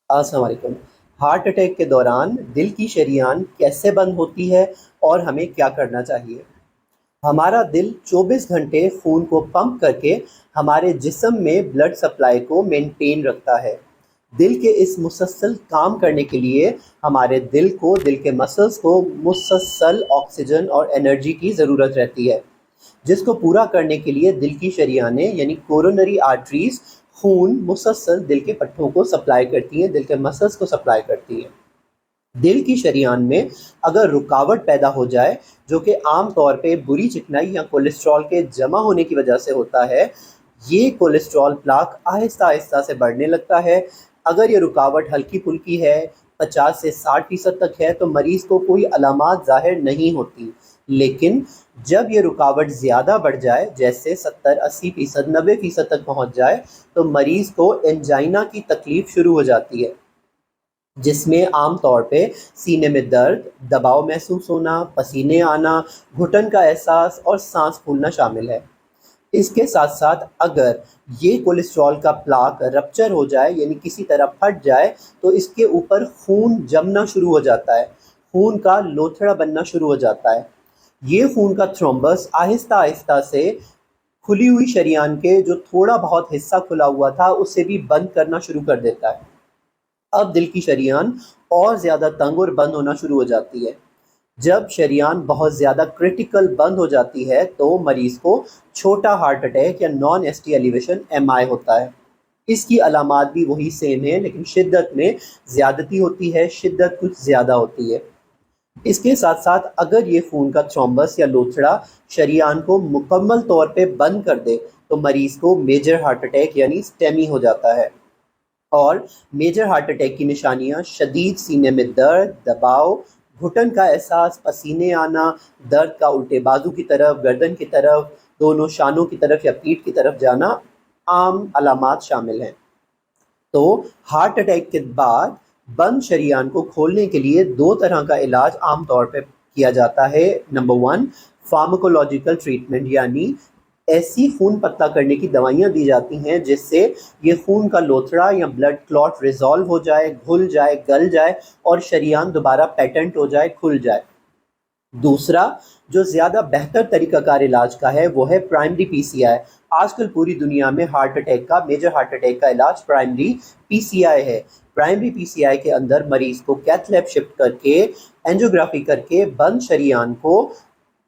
अस्सलाम वालेकुम। Heart attack के दौरान दिल की शरीयान कैसे बंद होती है और हमें क्या करना चाहिए? हमारा दिल 24 घंटे खून को पंप करके हमारे जिस्म में ब्लड सप्लाई को मेंटेन रखता है। दिल के इस मुसलसल काम करने के लिए हमारे दिल के मसल्स को मुसलसल ऑक्सीजन और एनर्जी की ज़रूरत रहती है, जिसको पूरा करने के लिए दिल की शरियानें यानी कोरोनरी आर्टरीज खून मुसलसल दिल के पट्टों को सप्लाई करती हैं, दिल के मसल्स को सप्लाई करती हैं। दिल की शरियान में अगर रुकावट पैदा हो जाए, जो कि आम तौर पे बुरी चिकनाई या कोलेस्ट्रॉल के जमा होने की वजह से होता है, ये कोलेस्ट्रॉल प्लाक आहिस्ता आहिस्ता से बढ़ने लगता है। अगर ये रुकावट हल्की फुल्की है, 50 से 60% तक है, तो मरीज़ को कोई अलामात ज़ाहिर नहीं होती। लेकिन जब ये रुकावट ज़्यादा बढ़ जाए, जैसे 70-80%, 90% तक पहुँच जाए, तो मरीज़ को एंजाइना की तकलीफ़ शुरू हो जाती है, जिसमें आम तौर पे सीने में दर्द, दबाव महसूस होना, पसीने आना, घुटन का एहसास और सांस फूलना शामिल है। इसके साथ साथ अगर ये कोलेस्ट्रॉल का प्लाक रप्चर हो जाए, यानी किसी तरह फट जाए, तो इसके ऊपर खून जमना शुरू हो जाता है, खून का लोथड़ा बनना शुरू हो जाता है। ये खून का थ्रोम्बस आहिस्ता आहिस्ता से खुली हुई शरीयान के जो थोड़ा बहुत हिस्सा खुला हुआ था उसे भी बंद करना शुरू कर देता है। अब दिल की शरीयान और ज़्यादा तंग और बंद होना शुरू हो जाती है। जब शरीयान बहुत ज़्यादा क्रिटिकल बंद हो जाती है, तो मरीज़ को छोटा हार्ट अटैक या नॉन एसटी एलिवेशन एमआई होता है। इसकी अलामात भी वही सेम है, लेकिन शिद्दत में ज़्यादती होती है, शिद्दत कुछ ज़्यादा होती है। इसके साथ साथ अगर ये खून का थ्रोम्बस या लोथड़ा शरीयान को मुकम्मल तौर पे बंद कर दे, तो मरीज़ को मेजर हार्ट अटैक यानी स्टेमी हो जाता है। और मेजर हार्ट अटैक की निशानियां शदीद सीने में दर्द, दबाव, घुटन का एहसास, पसीने आना, दर्द का उल्टे बाजू की तरफ, गर्दन की तरफ, दोनों शानों की तरफ या पीठ की तरफ जाना आम अलामात शामिल हैं। तो हार्ट अटैक के बाद बंद शरीयान को खोलने के लिए दो तरह का इलाज आम तौर पर किया जाता है। नंबर 1, फार्माकोलॉजिकल ट्रीटमेंट, यानी ऐसी खून पतला करने की दवाइयाँ दी जाती हैं जिससे ये खून का लोथड़ा या ब्लड क्लॉट रिजॉल्व हो जाए, घुल जाए, गल जाए और शरीयान दोबारा पैटेंट हो जाए, खुल जाए। दूसरा जो ज़्यादा बेहतर तरीक़ाकार इलाज का है वो है प्राइमरी पीसीआई। आजकल पूरी दुनिया में हार्ट अटैक का, मेजर हार्ट अटैक का इलाज प्राइमरी पीसीआई है। प्राइमरी पीसीआई के अंदर मरीज़ को कैथ लैब शिफ्ट करके, एंजियोग्राफी करके बंद शरीयान को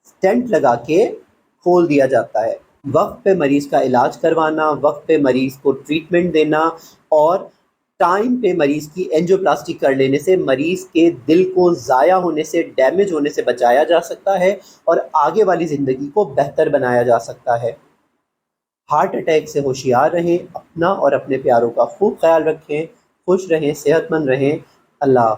स्टेंट लगा के खोल दिया जाता है। वक्त पे मरीज़ का इलाज करवाना, वक्त पे मरीज़ को ट्रीटमेंट देना और टाइम पे मरीज़ की एंजियोप्लास्टी कर लेने से मरीज़ के दिल को ज़ाया होने से, डैमेज होने से बचाया जा सकता है और आगे वाली ज़िंदगी को बेहतर बनाया जा सकता है। हार्ट अटैक से होशियार रहें, अपना और अपने प्यारों का खूब ख्याल रखें, खुश रहें, सेहतमंद रहें। अल्लाह।